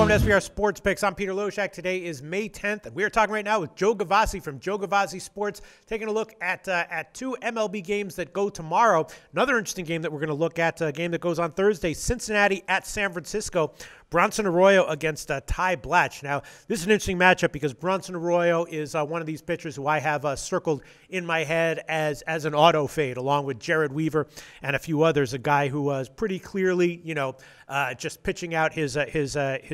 Welcome to SBR Sports Picks. I'm Peter Loshak. Today is May 10th, and we are talking right now with Joe Gavazzi from Joe Gavazzi Sports, taking a look at two MLB games that go tomorrow. Another interesting game that we're going to look at, a game that goes on Thursday, Cincinnati at San Francisco. Bronson Arroyo against Ty Blatch. Now, this is an interesting matchup because Bronson Arroyo is one of these pitchers who I have circled in my head as an auto fade, along with Jared Weaver and a few others. A guy who was pretty clearly, just pitching out his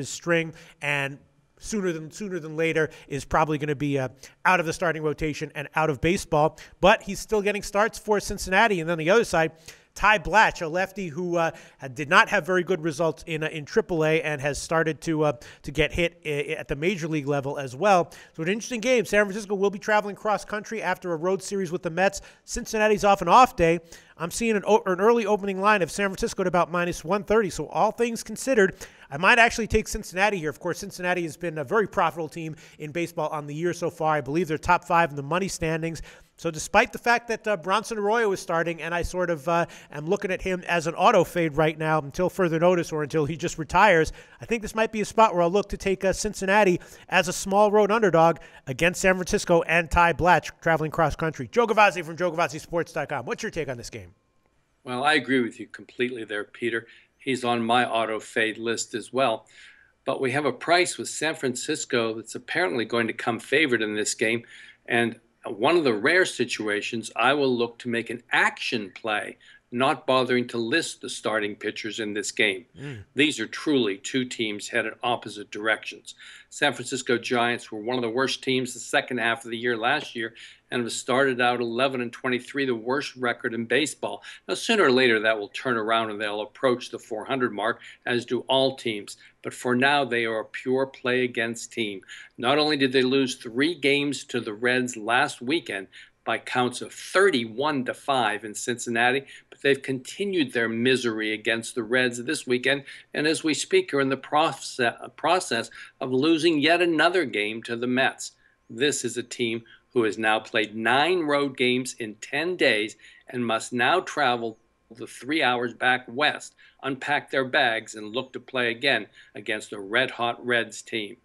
string, and sooner than later is probably going to be out of the starting rotation and out of baseball. But he's still getting starts for Cincinnati. And then the other side, Ty Blatch, a lefty who did not have very good results in AAA and has started to get hit at the major league level as well. So an interesting game. San Francisco will be traveling cross country after a road series with the Mets. Cincinnati's off an off day. I'm seeing an early opening line of San Francisco at about -130. So all things considered, I might actually take Cincinnati here. Of course, Cincinnati has been a very profitable team in baseball on the year so far. I believe they're top 5 in the money standings. So despite the fact that Bronson Arroyo is starting, and I sort of am looking at him as an auto fade right now until further notice or until he just retires, I think this might be a spot where I'll look to take Cincinnati as a small road underdog against San Francisco and Ty Blatch traveling cross country. Joe Gavazzi from JoeGavazziSports.com. What's your take on this game? Well, I agree with you completely there, Peter. He's on my auto fade list as well. But we have a price with San Francisco that's apparently going to come favored in this game. And one of the rare situations, I will look to make an action play, not bothering to list the starting pitchers in this game. These are truly two teams headed opposite directions. San Francisco Giants were one of the worst teams the second half of the year last year and have started out 11-23, the worst record in baseball. Now, sooner or later, that will turn around and they'll approach the 400 mark, as do all teams. But for now, they are a pure play against team. Not only did they lose 3 games to the Reds last weekend by counts of 31-5 in Cincinnati, but they've continued their misery against the Reds this weekend, and as we speak, are in the process of losing yet another game to the Mets. This is a team who has now played 9 road games in 10 days and must now travel the 3 hours back west, unpack their bags, and look to play again against a red-hot Reds team.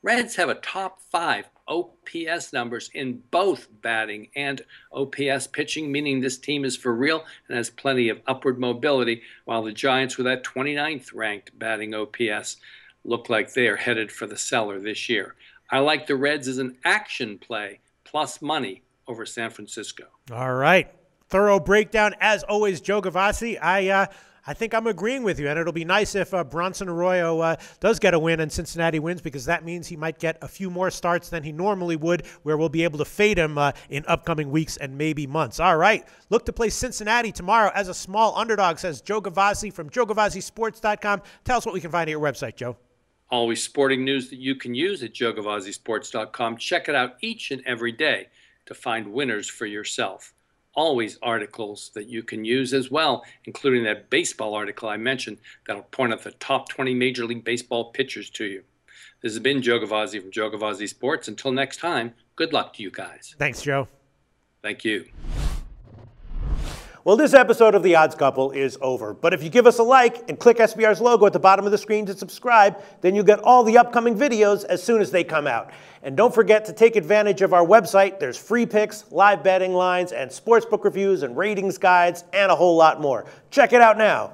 Reds have a top 5 OPS numbers in both batting and OPS pitching, meaning this team is for real and has plenty of upward mobility, while the Giants, with that 29th ranked batting OPS, look like they are headed for the cellar this year. I like the Reds as an action play, plus money over San Francisco. All right. Thorough breakdown, as always, Joe Gavazzi. I think I'm agreeing with you, and it'll be nice if Bronson Arroyo does get a win and Cincinnati wins, because that means he might get a few more starts than he normally would, where we'll be able to fade him in upcoming weeks and maybe months. All right. Look to play Cincinnati tomorrow as a small underdog, says Joe Gavazzi from JoeGavazziSports.com. Tell us what we can find at your website, Joe. Always sporting news that you can use at JoeGavazziSports.com. Check it out each and every day to find winners for yourself. Always articles that you can use as well, including that baseball article I mentioned that'll point out the top 20 Major League Baseball pitchers to you. This has been Joe Gavazzi from Joe Gavazzi Sports. Until next time, good luck to you guys. Thanks, Joe. Thank you. Well, this episode of The Odds Couple is over. But if you give us a like and click SBR's logo at the bottom of the screen to subscribe, then you'll get all the upcoming videos as soon as they come out. And don't forget to take advantage of our website. There's free picks, live betting lines, and sportsbook reviews and ratings guides, and a whole lot more. Check it out now.